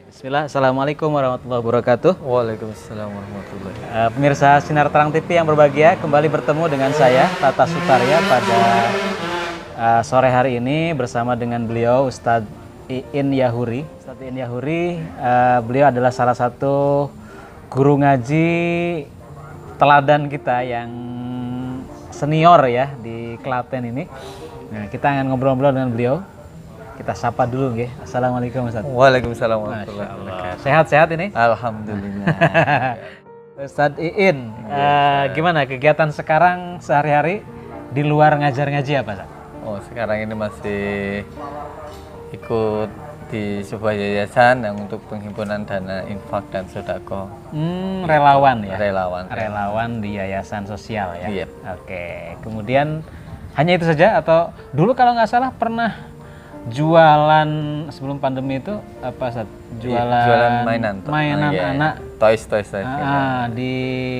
Bismillah, Assalamualaikum warahmatullahi wabarakatuh. Waalaikumsalam warahmatullahi Pemirsa Sinar Terang TV yang berbahagia, kembali bertemu dengan saya Tata Sutarya pada sore hari ini bersama dengan beliau Ustadz Iin Yahuri. Ustadz Iin Yahuri, beliau adalah salah satu guru ngaji teladan kita yang senior ya di Klaten ini. Nah, kita akan ngobrol-ngobrol dengan beliau. Kita sapa dulu, nggih. Assalamualaikum Ustaz. Waalaikumsalam warahmatullahi wabarakatuh. Sehat-sehat ini? Alhamdulillah. Ustaz Iin, gimana kegiatan sekarang sehari-hari di luar ngajar ngaji apa, Ustaz? Oh, sekarang ini masih ikut di sebuah yayasan yang untuk penghimpunan dana infak dan sedekah. Relawan ya? Relawan di yayasan sosial ya? Iya. Oke, kemudian hanya itu saja atau dulu kalau nggak salah pernah jualan sebelum pandemi itu apa Ustaz? Jualan mainan anak toys di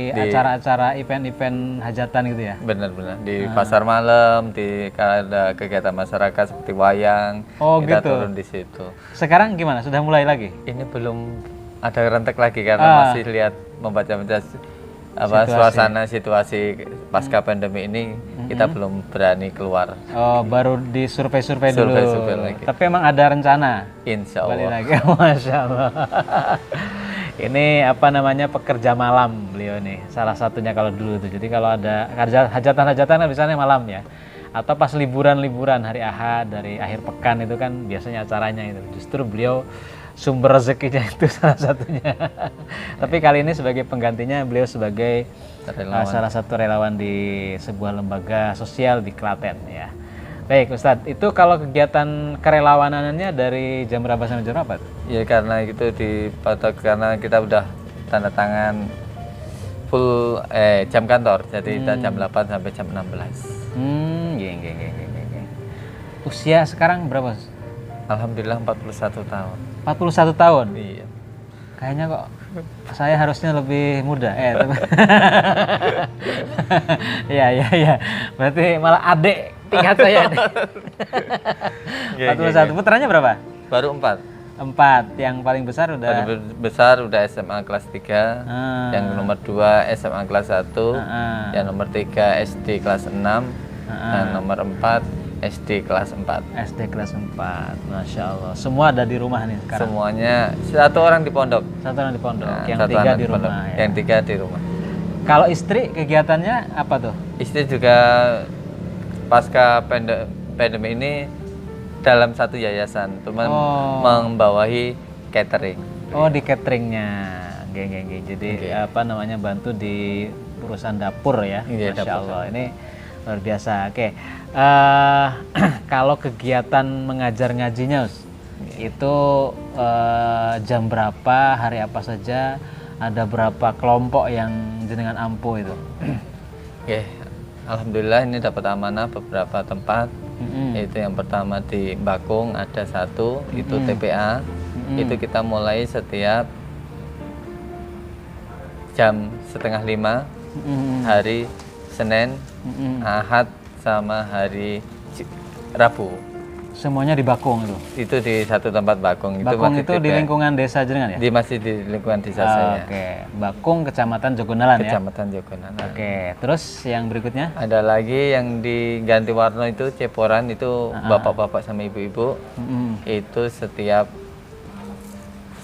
acara-acara event-event hajatan gitu ya. Benar-benar di pasar malam, ada kegiatan masyarakat seperti wayang. Oh, kita gitu. turun di situ. Sekarang gimana, sudah mulai lagi? Ini belum ada rentek lagi karena masih lihat membaca-baca suasana situasi pasca pandemi ini. Kita belum berani keluar. Oh, baru di survei-survei dulu. Survei lagi. Tapi emang ada rencana? Insya Allah. Balik lagi, Masya Allah. Ini apa namanya, pekerja malam beliau nih. Salah satunya kalau dulu tuh. Jadi kalau ada hajatan-hajatan kan biasanya malam ya. Atau pas liburan-liburan hari Ahad, dari akhir pekan itu kan biasanya acaranya itu. Justru beliau sumber rezekinya itu salah satunya. Tapi kali ini sebagai penggantinya beliau sebagai salah satu relawan di sebuah lembaga sosial di Klaten ya. Baik Ustadz, itu kalau kegiatan kerelawanannya dari jam berapa sampai jam berapa? Ya karena itu dipatok karena kita udah tanda tangan full jam kantor, jadi kita jam 8 sampai jam 16. Usia sekarang berapa? Alhamdulillah 41 tahun. 41 tahun? Iya. Kayaknya kok saya harusnya lebih muda. Iya. Berarti malah adik tingkat saya nih. 41. Putranya berapa? Baru 4. 4. Yang paling besar udah? Paling besar udah SMA kelas 3. Yang nomor 2 SMA kelas 1. Yang nomor 3 SD kelas 6. Dan nomor 4 SD kelas 4. SD kelas 4. Masya Allah. Semua ada di rumah nih sekarang? Semuanya. Satu orang di pondok. Satu orang di pondok. Nah, yang 3 di rumah ya? Yang 3 di rumah. Kalau istri kegiatannya apa tuh? Istri juga pasca pandemi ini dalam satu yayasan, teman membawahi catering. Oh, di cateringnya, geng. Jadi apa namanya, bantu di urusan dapur ya. Iya, Masya dapur. Allah, ini luar biasa. Oke, kalau kegiatan mengajar ngajinya, itu jam berapa, hari apa saja, ada berapa kelompok yang jenengan ampuh itu? Oke, alhamdulillah ini dapat amanah beberapa tempat. Itu yang pertama di Bakung ada 1, itu TPA. Itu kita mulai setiap jam 4:30 hari Senin, Ahad sama hari Rabu. Semuanya di Bakung itu? Itu di satu tempat Bakung. Bakung itu TPA. di lingkungan desa jenengan ya? Masih di lingkungan desa saya. Oke, Bakung, Kecamatan Jogonalan ya? Kecamatan Jogonalan. Oke, terus yang berikutnya? Ada lagi yang di Ganti Warno itu Ceporan, itu bapak-bapak sama ibu-ibu. Itu setiap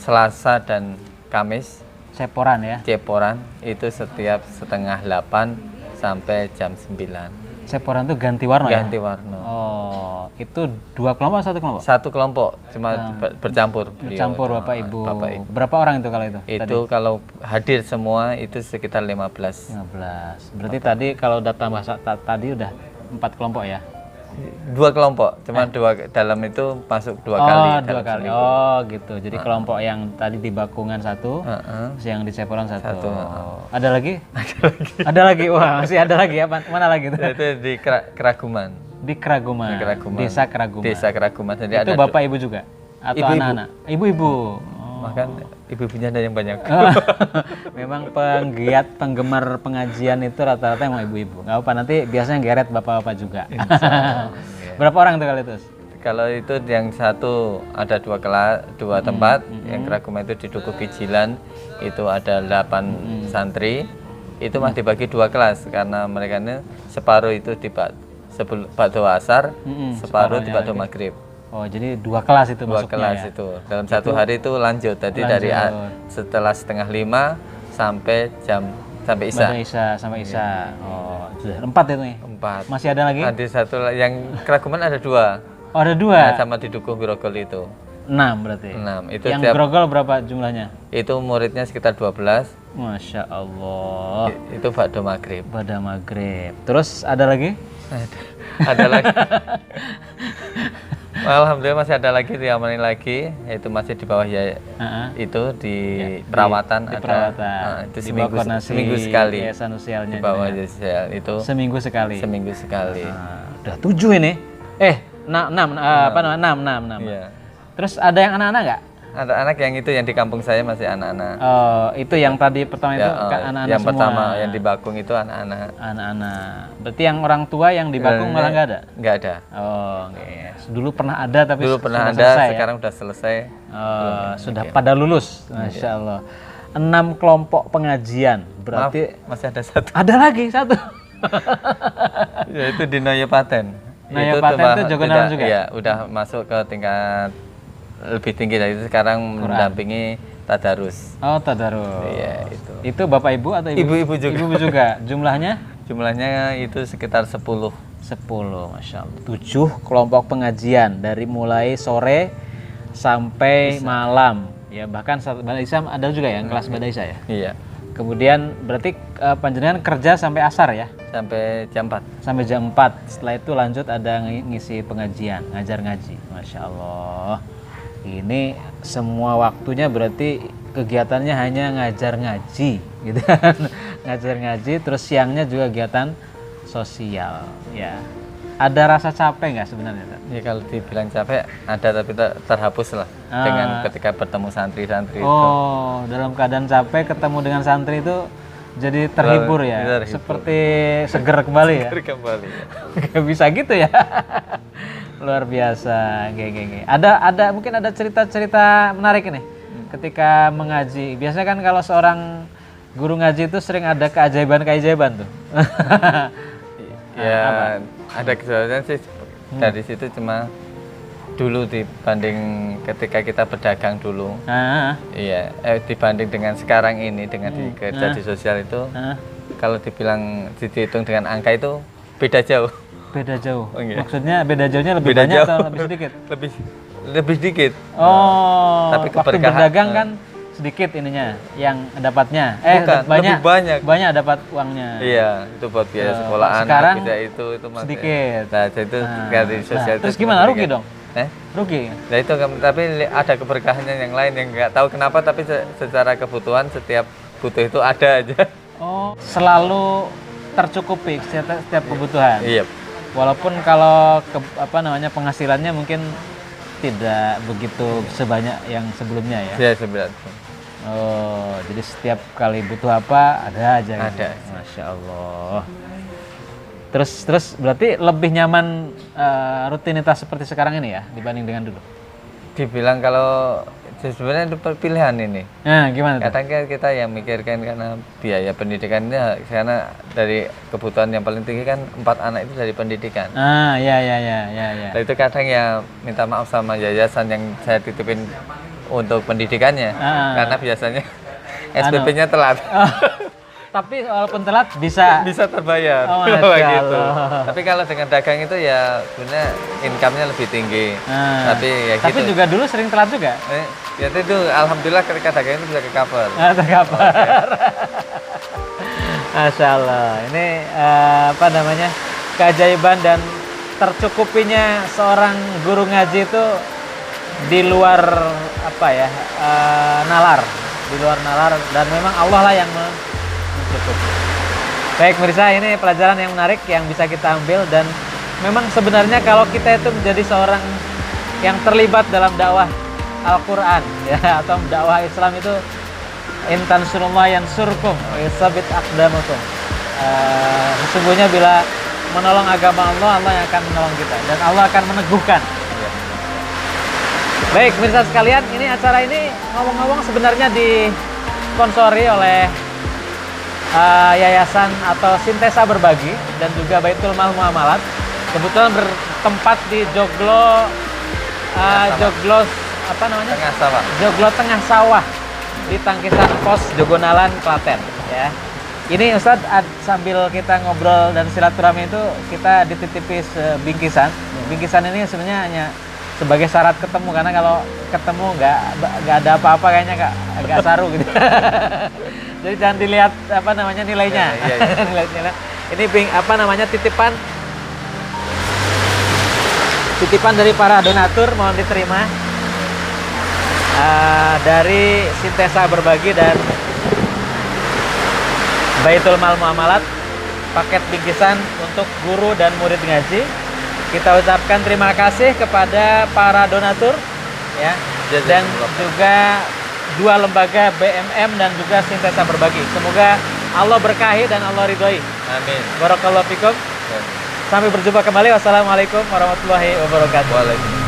Selasa dan Kamis. Ceporan ya? Ceporan itu setiap 7:30 sampai jam 9. Ceporan itu ganti warna ya? Ganti warna. Oh, itu 2 kelompok atau 1 kelompok? Satu kelompok, cuma bercampur. Bercampur Bapak Ibu. Bapak Ibu. Berapa orang itu kalau itu? Itu tadi? Kalau hadir semua itu sekitar 15. 15. Berarti tadi kalau udah tambah tadi udah 4 kelompok ya? 2 kelompok, cuma dalam itu masuk 2 kali. Oh, 2 kali. Oh, gitu. Jadi kelompok yang tadi di Bakungan 1, terus yang di Ceporan 1. Ada lagi? Ada lagi. Wah, masih ada lagi ya. Mana lagi itu? Itu di Keraguman. Di Keraguman. Desa Keraguman. Desa Keraguman. Jadi itu ada Bapak Ibu juga atau ibu-ibu. anak-anak? Ibu-ibu. Makan ibu-ibunya ada yang banyak. Memang penggemar pengajian itu rata-rata emang ibu-ibu. Nggak apa, nanti biasanya geret bapak-bapak juga. Berapa orang tuh kali itu? Kalau itu yang satu ada dua tempat, yang Keraguman itu di Dukuh Bijilan itu ada 8 santri. Itu masih dibagi 2 kelas karena mereka ini separuh itu di ba'da asar, separuh di ba'da maghrib. Oh, jadi 2 kelas itu 2 masuknya kelas ya? itu. Dalam satu hari itu lanjut. Tadi dari setelah 4:30 sampai sampai Isya. Sampai Isya. Oh, sudah 4 itu nih. 4. Masih ada lagi? Ada satu yang Keraguman ada 2. Oh, ada 2. Nah, sama di Dukuh Grogol itu. 6 berarti. 6. Itu yang Grogol berapa jumlahnya? Itu muridnya sekitar 12. Masya Allah. Itu ba'da maghrib. Ba'da maghrib. Terus ada lagi? Ada lagi. Alhamdulillah masih ada lagi, diamanin lagi. Itu masih di bawah ya. Itu di perawatan di ada. perawatan. Itu Di seminggu sekali. Yayasan Usialnya Di bawah juga. sosial itu Seminggu sekali. seminggu sekali. Udah 7 ini. 6. Apa namanya? 6. Iya. Terus ada yang anak-anak nggak? Ada anak yang itu yang di kampung saya masih anak-anak. Oh, itu yang tadi pertama itu anak-anak yang semua. pertama yang di Bakung itu anak-anak. Anak-anak. Berarti yang orang tua yang di Bakung malah nggak ada? Nggak ada. Oh, yes. Dulu pernah ada tapi Dulu pernah sudah ada, selesai, ya? sekarang udah selesai. Sudah pada lulus, Masya Allah. 6 kelompok pengajian, berarti Maaf, masih ada satu. ada lagi satu. Yaitu di Noyopaten. Noyopaten itu Jogonalan juga? Iya, udah masuk ke tingkat lebih tinggi dari itu, sekarang mendampingi tadarus. Oh, tadarus. Iya, itu. Itu Bapak Ibu atau Ibu? Ibu-ibu juga. Ibu juga. Jumlahnya? Jumlahnya itu sekitar 10. 10, Masya Allah. 7 kelompok pengajian dari mulai sore sampai malam. Ya, bahkan Bada Isya ada juga ya, kelas Bada Isya ya? Iya. Kemudian berarti panjenengan kerja sampai asar ya? Sampai jam 4. Sampai jam 4. Setelah itu lanjut ada ngisi pengajian, ngajar ngaji. Masya Allah. Ini semua waktunya berarti kegiatannya hanya ngajar ngaji gitu kan. Ngajar ngaji, terus siangnya juga kegiatan sosial ya. Ada rasa capek nggak sebenarnya? Ya kalau dibilang capek ada, tapi terhapus lah dengan ketika bertemu santri-santri itu. Oh, dalam keadaan capek ketemu dengan santri itu jadi terhibur ya. Terhibur. Seperti seger kembali ya. Seger kembali. Gak bisa gitu ya. Luar biasa. Ada mungkin ada cerita-cerita menarik ini ketika mengaji. Biasanya kan kalau seorang guru ngaji itu sering ada keajaiban tuh. Ya, ada kesulitan sih dari situ, cuma dulu dibanding ketika kita berdagang dulu. Iya, dibanding dengan sekarang ini dengan kerja di sosial itu, kalau dihitung dengan angka itu beda jauh. Beda jauh. Oh, iya. Maksudnya beda jauhnya lebih Beda banyak jauh. atau lebih sedikit? lebih sedikit. Oh, tapi waktu berdagang kan sedikit ininya yang dapatnya. Bukan, banyak. lebih banyak. Banyak dapat uangnya. Iya, itu buat biaya sekolah sekarang anak, itu masih sedikit. Nah, itu dari sosial itu. Terus gimana, rugi dong? Rugi. Nah itu tapi ada keberkahannya yang lain yang nggak tahu kenapa, tapi secara kebutuhan setiap butuh itu ada aja. Oh, selalu tercukupi setiap kebutuhan. Iya. Walaupun kalau penghasilannya mungkin tidak begitu sebanyak yang sebelumnya ya. Iya, sebenarnya. Oh, jadi setiap kali butuh apa ada aja. Ada. Gitu. Masya Allah. Terus berarti lebih nyaman rutinitas seperti sekarang ini ya dibanding dengan dulu. Dibilang kalau sebenarnya itu pilihan ini. Nah, gimana tuh? Kadang kita yang mikirkan karena biaya pendidikannya, karena dari kebutuhan yang paling tinggi kan 4 anak itu dari pendidikan. Ya. Nah, itu kadang ya minta maaf sama yayasan yang saya titipin untuk pendidikannya, karena biasanya SPP-nya telat. Tapi walaupun telat bisa terbayar. Oh, gitu. Tapi kalau dengan dagang itu ya sebenarnya income-nya lebih tinggi. Tapi ya gitu. Tapi juga dulu sering telat juga. Ya itu alhamdulillah ketika dagang itu bisa ke-cover. Tercover. Masya Allah. Ini keajaiban dan tercukupinya seorang guru ngaji itu di luar nalar, dan memang Allah lah yang mencukupi. Baik pemirsa, ini pelajaran yang menarik yang bisa kita ambil, dan memang sebenarnya kalau kita itu menjadi seorang yang terlibat dalam dakwah Al-Qur'an ya, atau dakwah Islam itu intan surullah yansurkum wa yusabit aqdamakum. Sesungguhnya bila menolong agama Allah, Allah yang akan menolong kita dan Allah akan meneguhkan. Baik, pemirsa sekalian, ini acara ini ngomong-ngomong sebenarnya disponsori oleh yayasan atau Sintesa Berbagi dan juga Baitul Mal Muamalat. Kebetulan bertempat di Joglo, Joglo apa namanya? Tengah Sawah. Joglo Tengah Sawah di Tangkisan Pos Jogonalan, Klaten. Ya. Ini Ustadz sambil kita ngobrol dan silaturahmi itu kita dititipi bingkisan. Bingkisan ini sebenarnya hanya sebagai syarat ketemu, karena kalau ketemu nggak ada apa-apa kayaknya nggak saru gitu. Jadi jangan dilihat apa namanya nilainya. Nilai. Ini apa namanya titipan dari para donatur, mohon diterima dari Sintesa Berbagi dan Baitul Mal Muamalat, paket bingkisan untuk guru dan murid ngaji. Kita ucapkan terima kasih kepada para donatur ya, dan juga dua lembaga BMM dan juga Sintesa Berbagi. Semoga Allah berkahi dan Allah ridhoi. Amin. Barakallahu fikum. Sampai berjumpa kembali. Wassalamualaikum warahmatullahi wabarakatuh. Waalaikumsalam.